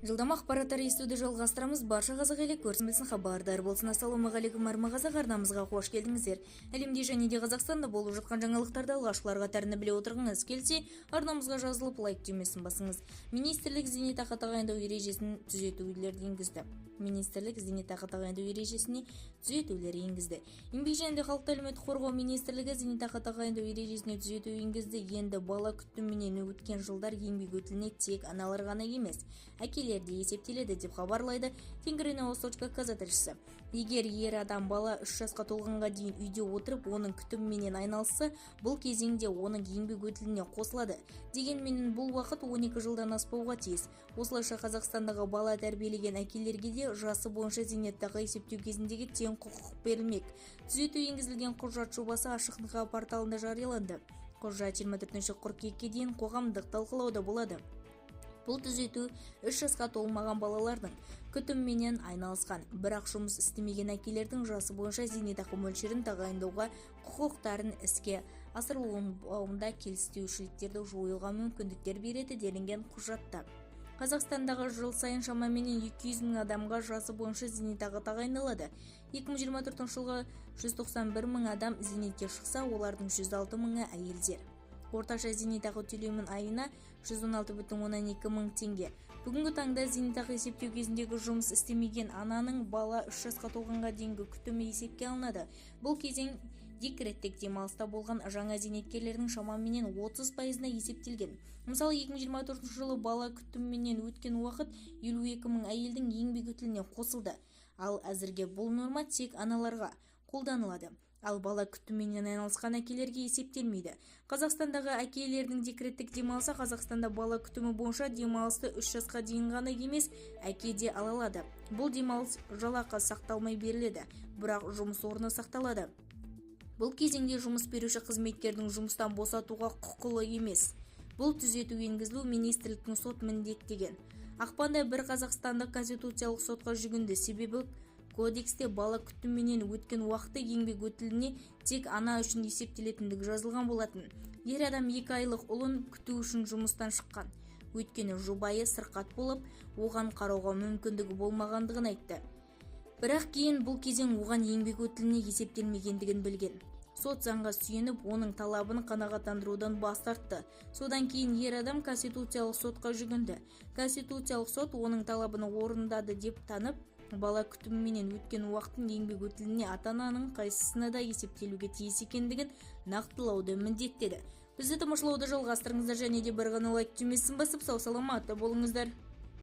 Жылдам ақпараттар естуді жалғастырамыз. Барша қазақ елі көрсін білсін, хабардар болсын. Ассалаумағалейкум армағазақ, арнамызға қош келдіңіздер. Әлемде және де Қазақстанда болып жатқан жаңалықтарды алғашқыларға тәріні біле отырғыңыз келсе, арнамызға жазылып лайк түймесін басыңыз. Министрлік зейнетақы тағайындау ережесін түзетулерді енгізді. Министрлік зейнетақы тағайындау ережесіне түзетулер енгізді. Еңбек және халықты әлеуметтік қорғау министрлігі зейнетақы тағайындау ережесіне түзету енгізді. Енді бала күтімінен өткен жылдар еңбек өтіліне тек аналар ғана емес, әкелерде есептеледі деп хабарлайды Тенгринеws.кз тілшісі. Егер ер адам бала 3 жасқа толғанға дейін үйде отырып, оның күтімімен айналысса, бұл кезеңде оның еңбек өтіліне қосылады. Дегенмен бұл уақыт 12 жылдан аспауға тиіс. Осылайша Қазақстандағы бала тәрбиелеген әкелерге де жасы бойынша зейнетақы есептеу кезіндегі тең құқық берілмек. Түзету енгізілген құжат жобасы ашықтығы порталында жарияланды. Құжат 24 қыркүйекке дейін қоғамдық талқылауда болады. Бұл түзету 3 жасқа толмаған балалардың күтімімен айналысқан, бірақ жұмыс істемеген әкелердің жасы бойынша зейнетақы мөлшерін тағайындауға құқықтарын іске асырылуында келіспеушіліктерді жоюға мүмкіндіктер береді делінген құжатта. Қазақстандағы жыл сайын шамамен 200 мың адамға жасы бойынша зейнетақы тағайындалады. 2024 жылғы 191 мың адам зейнетке шықса, олардың 106 мыңы әйелдер. Орташа зейнетақы төлемін айына 116,12 мың теңге. Бүгінгі таңда зейнетақы есептеу кезіндегі жұмыс істемеген ананың бала 3 жасқа толғанға дейінгі күтімі есепке алынады. Бұл кезең декреттік демалыста болған жаңа зейнеткерлердің шамамен 30%-на есептелген. Мысалы, 2024 жылы бала күтімінен өткен уақыт 52 мың әйелдің еңбек өтіліне қосылды. Ал әзірге бұл норма тек аналарға қолданылады. Ал бала күтімімен айналысқан әкелерге есептелмейді. Қазақстандағы әкелердің декреттік демалысы Қазақстанда бала күтімі бойынша демалысты 3 жасқа дейін ғана емес, әке де ала алады. Бұл демалыс жалақы сақталмай беріледі, бірақ жұмыс орны сақталады. Бұл кезеңде жұмыс беруші қызметкердің жұмыстан босатуға құқылы емес. Бұл түзету енгізілу министрліктің сот міндеттеген. Ақпанда бір қазақстандық конституциялық сотқа жүгінді, себебі кодексте бала күтімінен өткен уақыты еңбек өтіліне тек ана үшін есептелетіндігі жазылған болатын. Ер адам 2 айлық ұлын күту үшін жұмыстан шыққан. Өйткені жұбайы сырқат болып, оған қарауға мүмкіндігі болмағандығын айтты. Бірақ кейін бұл кезең оған еңбек өтіліне есептелмегендігін білген. Сот заңға сүйеніп, оның талабын қанағаттандырудан бас тартты. Содан кейін ер адам Конституциялық сотқа жүгінді. Конституциялық сот оның талабын орындады деп танып, бала күтімімен өткен уақыттың еңбек өтіліне ата-ананың қайсысына да есептелуге тиіс екендігін нақтылауды міндеттеді. Бізді тамашалауды жалғастырыңыздар және де бір ғана лайк түймесін басып сау саламатты болыңыздар.